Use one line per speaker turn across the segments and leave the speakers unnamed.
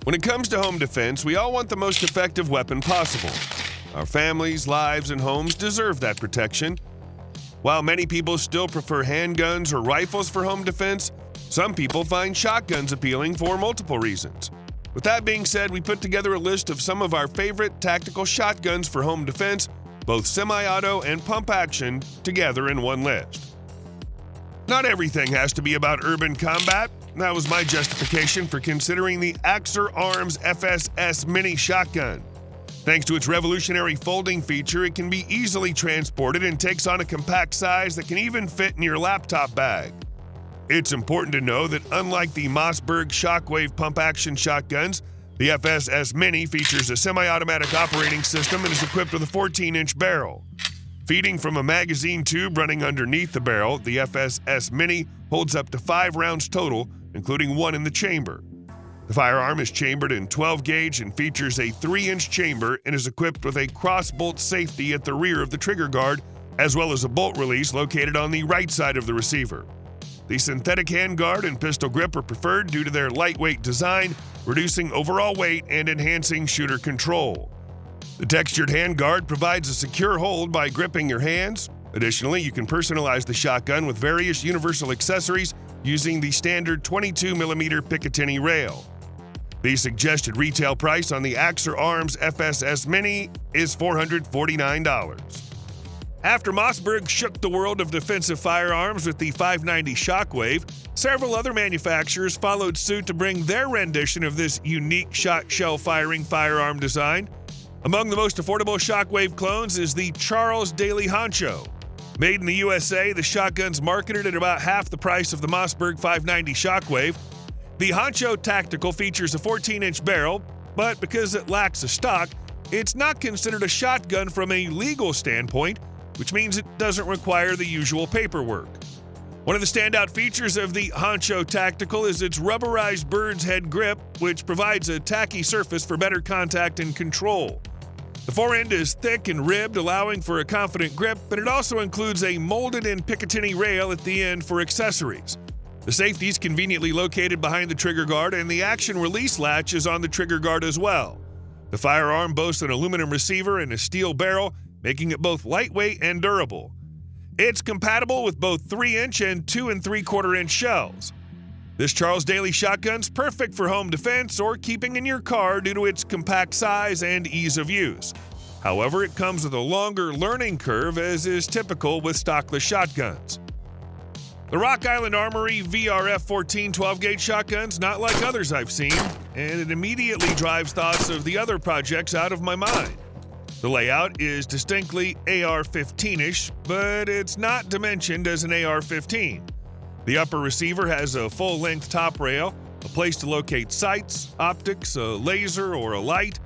When it comes to home defense, we all want the most effective weapon possible. Our families, lives, and homes deserve that protection. While many people still prefer handguns or rifles for home defense, some people find shotguns appealing for multiple reasons. With that being said, we put together a list of some of our favorite tactical shotguns for home defense, both semi-auto and pump action, together in one list. Not everything has to be about urban combat. That was my justification for considering the Axor Arms FSS Mini Shotgun. Thanks to its revolutionary folding feature, it can be easily transported and takes on a compact size that can even fit in your laptop bag. It's important to know that unlike the Mossberg Shockwave pump-action shotguns, the FSS Mini features a semi-automatic operating system and is equipped with a 14-inch barrel. Feeding from a magazine tube running underneath the barrel, the FSS Mini holds up to 5 rounds total, including 1 in the chamber. The firearm is chambered in 12-gauge and features a 3-inch chamber and is equipped with a cross-bolt safety at the rear of the trigger guard, as well as a bolt release located on the right side of the receiver. The synthetic handguard and pistol grip are preferred due to their lightweight design, reducing overall weight and enhancing shooter control. The textured handguard provides a secure hold by gripping your hands. Additionally, you can personalize the shotgun with various universal accessories using the standard 22mm Picatinny rail. The suggested retail price on the Axor Arms FSS Mini is $449. After Mossberg shook the world of defensive firearms with the 590 Shockwave, several other manufacturers followed suit to bring their rendition of this unique shot-shell firing firearm design. Among the most affordable Shockwave clones is the Charles Daly Honcho. Made in the USA, the shotgun's marketed at about half the price of the Mossberg 590 Shockwave. The Honcho Tactical features a 14-inch barrel, but because it lacks a stock, it's not considered a shotgun from a legal standpoint, which means it doesn't require the usual paperwork. One of the standout features of the Honcho Tactical is its rubberized bird's head grip, which provides a tacky surface for better contact and control. The forend is thick and ribbed, allowing for a confident grip, but it also includes a molded-in Picatinny rail at the end for accessories. The safety is conveniently located behind the trigger guard, and the action release latch is on the trigger guard as well. The firearm boasts an aluminum receiver and a steel barrel, making it both lightweight and durable. It's compatible with both 3-inch and 2 3/4-inch shells. This Charles Daly shotgun's perfect for home defense or keeping in your car due to its compact size and ease of use. However, it comes with a longer learning curve, as is typical with stockless shotguns. The Rock Island Armory VRF-14 12-gauge shotgun's not like others I've seen, and it immediately drives thoughts of the other projects out of my mind. The layout is distinctly AR-15-ish, but it's not dimensioned as an AR-15. The upper receiver has a full-length top rail, a place to locate sights, optics, a laser, or a light.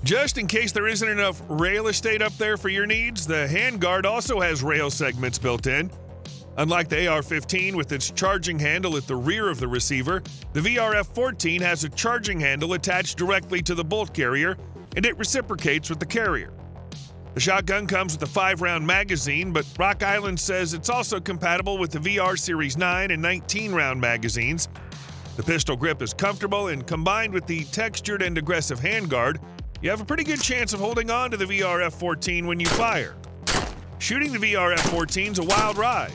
Just in case there isn't enough rail estate up there for your needs, the handguard also has rail segments built in. Unlike the AR-15 with its charging handle at the rear of the receiver, the VRF-14 has a charging handle attached directly to the bolt carrier, and it reciprocates with the carrier. The shotgun comes with a 5-round magazine, but Rock Island says it's also compatible with the VR Series 9 and 19-round magazines. The pistol grip is comfortable, and combined with the textured and aggressive handguard, you have a pretty good chance of holding on to the VRF-14 when you fire. Shooting the VRF-14 is a wild ride.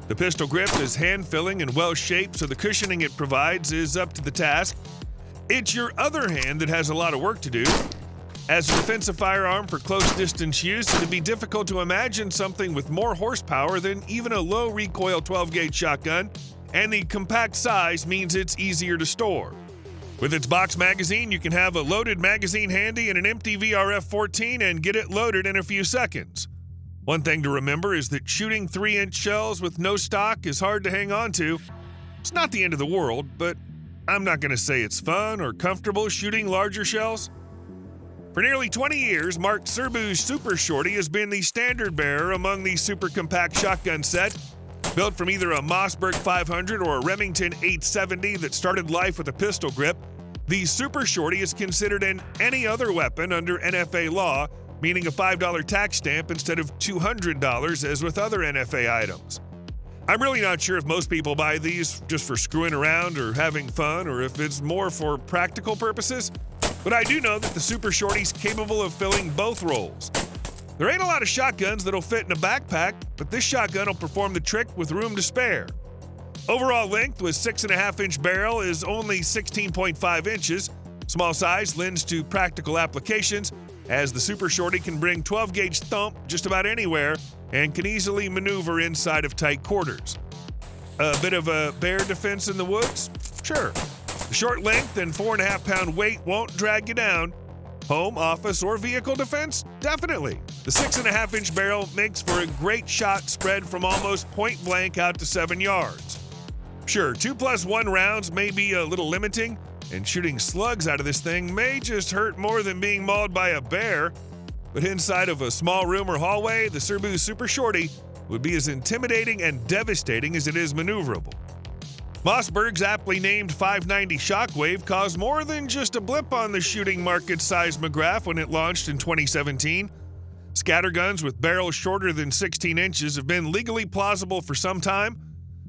The pistol grip is hand-filling and well-shaped, so the cushioning it provides is up to the task. It's your other hand that has a lot of work to do. As a defensive firearm for close-distance use, it'd be difficult to imagine something with more horsepower than even a low-recoil 12-gauge shotgun, and the compact size means it's easier to store. With its box magazine, you can have a loaded magazine handy and an empty VRF-14 and get it loaded in a few seconds. One thing to remember is that shooting 3-inch shells with no stock is hard to hang on to. It's not the end of the world, but I'm not going to say it's fun or comfortable shooting larger shells. For nearly 20 years, Mark Serbu's Super Shorty has been the standard bearer among the super compact shotgun set. Built from either a Mossberg 500 or a Remington 870 that started life with a pistol grip, the Super Shorty is considered an any other weapon under NFA law, meaning a $5 tax stamp instead of $200 as with other NFA items. I'm really not sure if most people buy these just for screwing around or having fun, or if it's more for practical purposes, but I do know that the Super Shorty's capable of filling both roles. There ain't a lot of shotguns that'll fit in a backpack, but this shotgun will perform the trick with room to spare. Overall length with 6.5-inch barrel is only 16.5 inches. Small size lends to practical applications, as the Super Shorty can bring 12-gauge thump just about anywhere and can easily maneuver inside of tight quarters. A bit of a bear defense in the woods? Sure. The short length and 4.5-pound weight won't drag you down. Home, office, or vehicle defense? Definitely. The 6.5-inch barrel makes for a great shot spread from almost point blank out to 7 yards. Sure, 2+1 rounds may be a little limiting, and shooting slugs out of this thing may just hurt more than being mauled by a bear, but inside of a small room or hallway, the Serbu Super Shorty would be as intimidating and devastating as it is maneuverable. Mossberg's aptly named 590 Shockwave caused more than just a blip on the shooting market seismograph when it launched in 2017. Scatterguns with barrels shorter than 16 inches have been legally plausible for some time.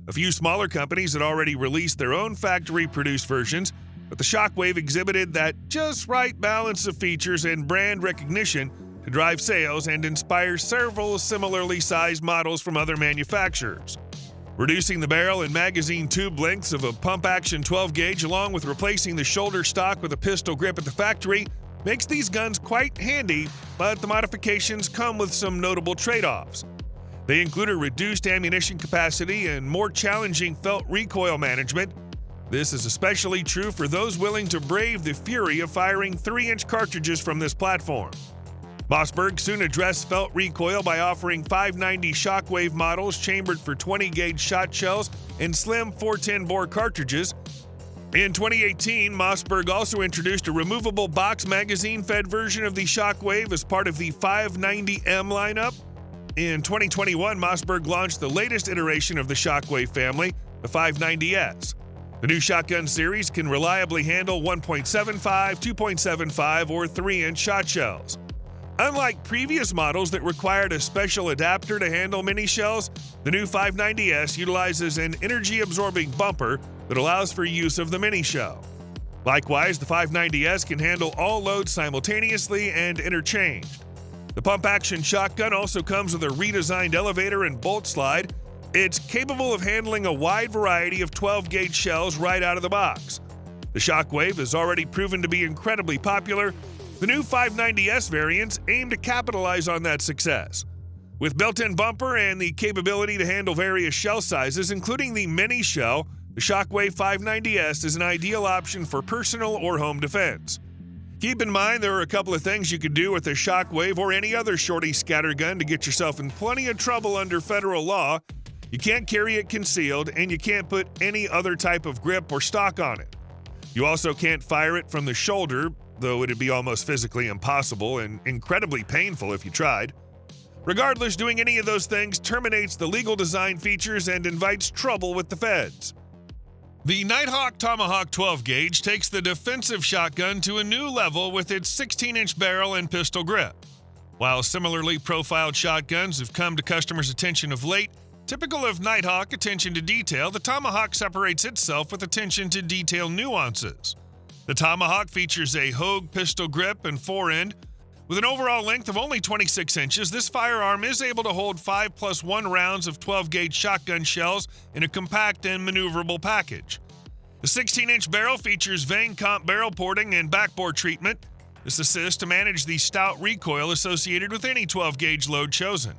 A few smaller companies had already released their own factory-produced versions, but the Shockwave exhibited that just right balance of features and brand recognition to drive sales and inspire several similarly sized models from other manufacturers. Reducing the barrel and magazine tube lengths of a pump-action 12-gauge along with replacing the shoulder stock with a pistol grip at the factory makes these guns quite handy, but the modifications come with some notable trade-offs. They include a reduced ammunition capacity and more challenging felt recoil management. This is especially true for those willing to brave the fury of firing 3-inch cartridges from this platform. Mossberg soon addressed felt recoil by offering 590 Shockwave models chambered for 20-gauge shot shells and slim 410-bore cartridges. In 2018, Mossberg also introduced a removable box magazine-fed version of the Shockwave as part of the 590M lineup. In 2021, Mossberg launched the latest iteration of the Shockwave family, the 590S. The new shotgun series can reliably handle 1.75, 2.75, or 3-inch shot shells. Unlike previous models that required a special adapter to handle mini shells, the new 590S utilizes an energy-absorbing bumper that allows for use of the mini shell. Likewise, the 590S can handle all loads simultaneously and interchanged. The pump-action shotgun also comes with a redesigned elevator and bolt slide. It's capable of handling a wide variety of 12-gauge shells right out of the box. The Shockwave has already proven to be incredibly popular. The new 590S variants aim to capitalize on that success. With built-in bumper and the capability to handle various shell sizes, including the mini shell, the Shockwave 590S is an ideal option for personal or home defense. Keep in mind there are a couple of things you could do with a Shockwave or any other Shorty scattergun to get yourself in plenty of trouble under federal law. You can't carry it concealed, and you can't put any other type of grip or stock on it. You also can't fire it from the shoulder, though it'd be almost physically impossible and incredibly painful if you tried. Regardless, doing any of those things terminates the legal design features and invites trouble with the feds. The Nighthawk Tomahawk 12-gauge takes the defensive shotgun to a new level with its 16-inch barrel and pistol grip. While similarly profiled shotguns have come to customers' attention of late, typical of Nighthawk attention to detail, the Tomahawk separates itself with attention to detail nuances. The Tomahawk features a Hogue pistol grip and forend. With an overall length of only 26 inches, this firearm is able to hold 5+1 rounds of 12-gauge shotgun shells in a compact and maneuverable package. The 16-inch barrel features vane comp barrel porting and backbore treatment. This assists to manage the stout recoil associated with any 12-gauge load chosen.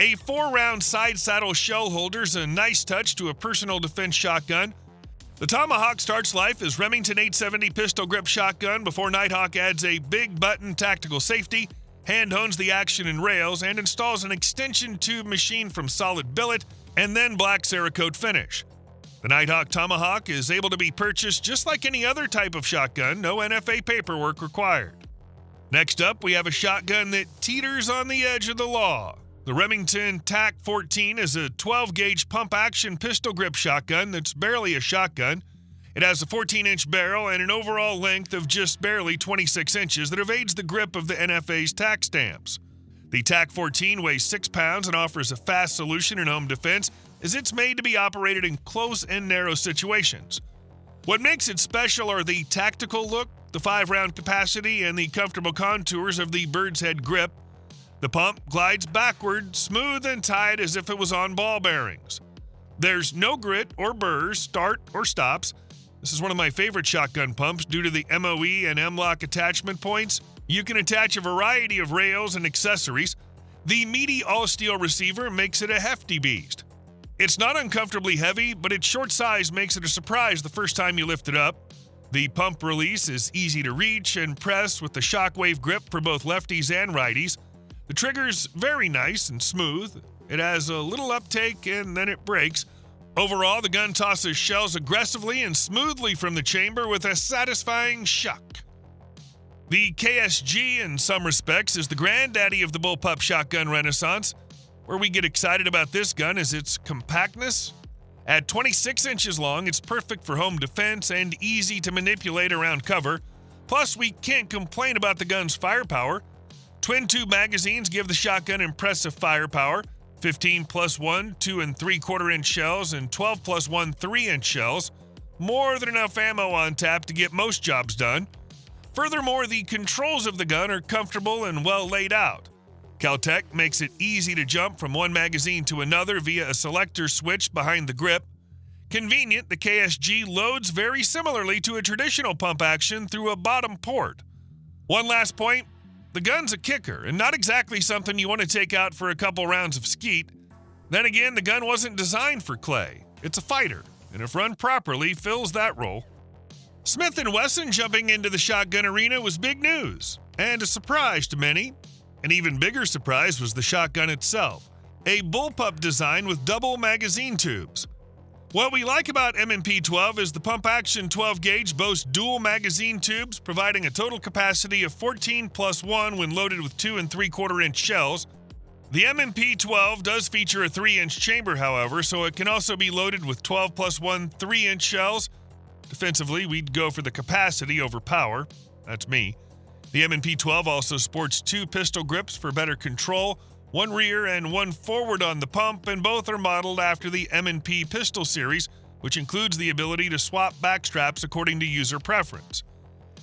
A 4-round side saddle shell holder is a nice touch to a personal defense shotgun. The Tomahawk starts life as Remington 870 pistol grip shotgun before Nighthawk adds a big button tactical safety, hand hones the action and rails, and installs an extension tube machine from solid billet and then black Cerakote finish. The Nighthawk Tomahawk is able to be purchased just like any other type of shotgun, no NFA paperwork required. Next up, we have a shotgun that teeters on the edge of the law. The Remington TAC-14 is a 12-gauge pump-action pistol grip shotgun that's barely a shotgun. It has a 14-inch barrel and an overall length of just barely 26 inches that evades the grip of the NFA's tax stamps. The TAC-14 weighs 6 pounds and offers a fast solution in home defense as it's made to be operated in close and narrow situations. What makes it special are the tactical look, the 5-round capacity, and the comfortable contours of the bird's head grip. The pump glides backward, smooth and tight as if it was on ball bearings. There's no grit or burrs, start or stops. This is one of my favorite shotgun pumps due to the MOE and M-lock attachment points. You can attach a variety of rails and accessories. The meaty all-steel receiver makes it a hefty beast. It's not uncomfortably heavy, but its short size makes it a surprise the first time you lift it up. The pump release is easy to reach and press with the Shockwave grip for both lefties and righties. The trigger's very nice and smooth. It has a little uptake and then it breaks. Overall, the gun tosses shells aggressively and smoothly from the chamber with a satisfying shock. The KSG, in some respects, is the granddaddy of the bullpup shotgun renaissance. Where we get excited about this gun is its compactness. At 26 inches long, it's perfect for home defense and easy to manipulate around cover. Plus, we can't complain about the gun's firepower. Twin-tube magazines give the shotgun impressive firepower. 15 plus 1 2 3/4 inch shells and 12 plus 1 3-inch shells. More than enough ammo on tap to get most jobs done. Furthermore, the controls of the gun are comfortable and well laid out. Kel-Tec makes it easy to jump from one magazine to another via a selector switch behind the grip. Convenient, the KSG loads very similarly to a traditional pump action through a bottom port. One last point, the gun's a kicker and not exactly something you want to take out for a couple rounds of skeet. Then again, the gun wasn't designed for clay. It's a fighter, and if run properly, fills that role. Smith & Wesson jumping into the shotgun arena was big news, and a surprise to many. An even bigger surprise was the shotgun itself, a bullpup design with double magazine tubes. What we like about M&P 12 is the pump action 12 gauge boasts dual magazine tubes, providing a total capacity of 14 plus 1 when loaded with 2 3/4 inch shells. The M&P 12 does feature a 3-inch chamber, however, so it can also be loaded with 12 plus 1 3-inch shells. Defensively, we'd go for the capacity over power. That's me. The M&P 12 also sports 2 pistol grips for better control, one rear and one forward on the pump, and both are modeled after the M&P pistol series, which includes the ability to swap back straps according to user preference.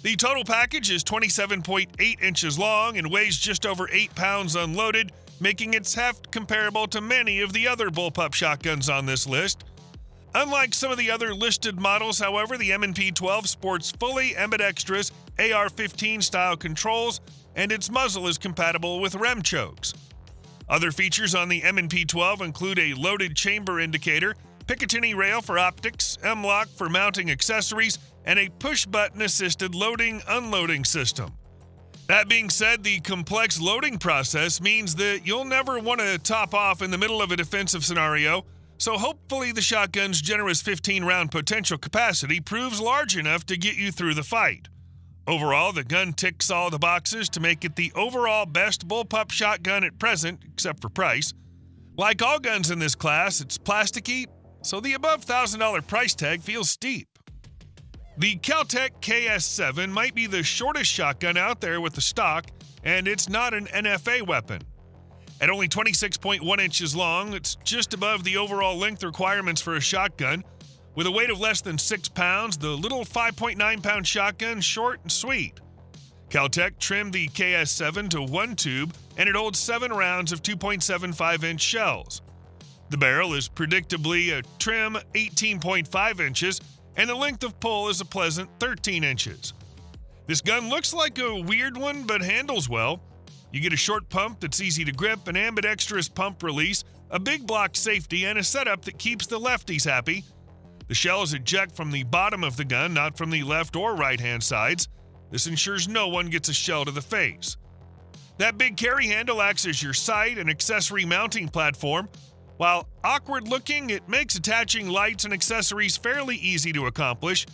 The total package is 27.8 inches long and weighs just over 8 pounds unloaded, making its heft comparable to many of the other bullpup shotguns on this list. Unlike some of the other listed models, however, the M&P 12 sports fully ambidextrous AR-15 style controls, and its muzzle is compatible with rem chokes. Other features on the M&P 12 include a loaded chamber indicator, Picatinny rail for optics, M-lock for mounting accessories, and a push-button assisted loading-unloading system. That being said, the complex loading process means that you'll never want to top off in the middle of a defensive scenario, so hopefully the shotgun's generous 15-round potential capacity proves large enough to get you through the fight. Overall, the gun ticks all the boxes to make it the overall best bullpup shotgun at present, except for price. Like all guns in this class, it's plasticky, so the above $1,000 price tag feels steep. The Kel-Tec KS7 might be the shortest shotgun out there with the stock, and it's not an NFA weapon. At only 26.1 inches long, it's just above the overall length requirements for a shotgun. With a weight of less than 6 pounds, the little 5.9-pound shotgun's short and sweet. Kel-Tec trimmed the KS7 to 1 tube, and it holds 7 rounds of 2.75-inch shells. The barrel is predictably a trim 18.5 inches, and the length of pull is a pleasant 13 inches. This gun looks like a weird one, but handles well. You get a short pump that's easy to grip, an ambidextrous pump release, a big block safety, and a setup that keeps the lefties happy. The shells eject from the bottom of the gun, not from the left or right-hand sides. This ensures no one gets a shell to the face. That big carry handle acts as your sight and accessory mounting platform. While awkward-looking, it makes attaching lights and accessories fairly easy to accomplish.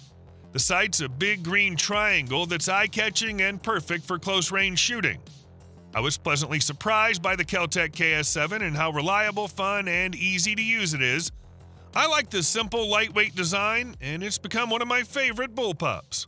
The sight's a big green triangle that's eye-catching and perfect for close-range shooting. I was pleasantly surprised by the Kel-Tec KS7 and how reliable, fun, and easy to use it is. I like the simple, lightweight design, and it's become one of my favorite bullpups.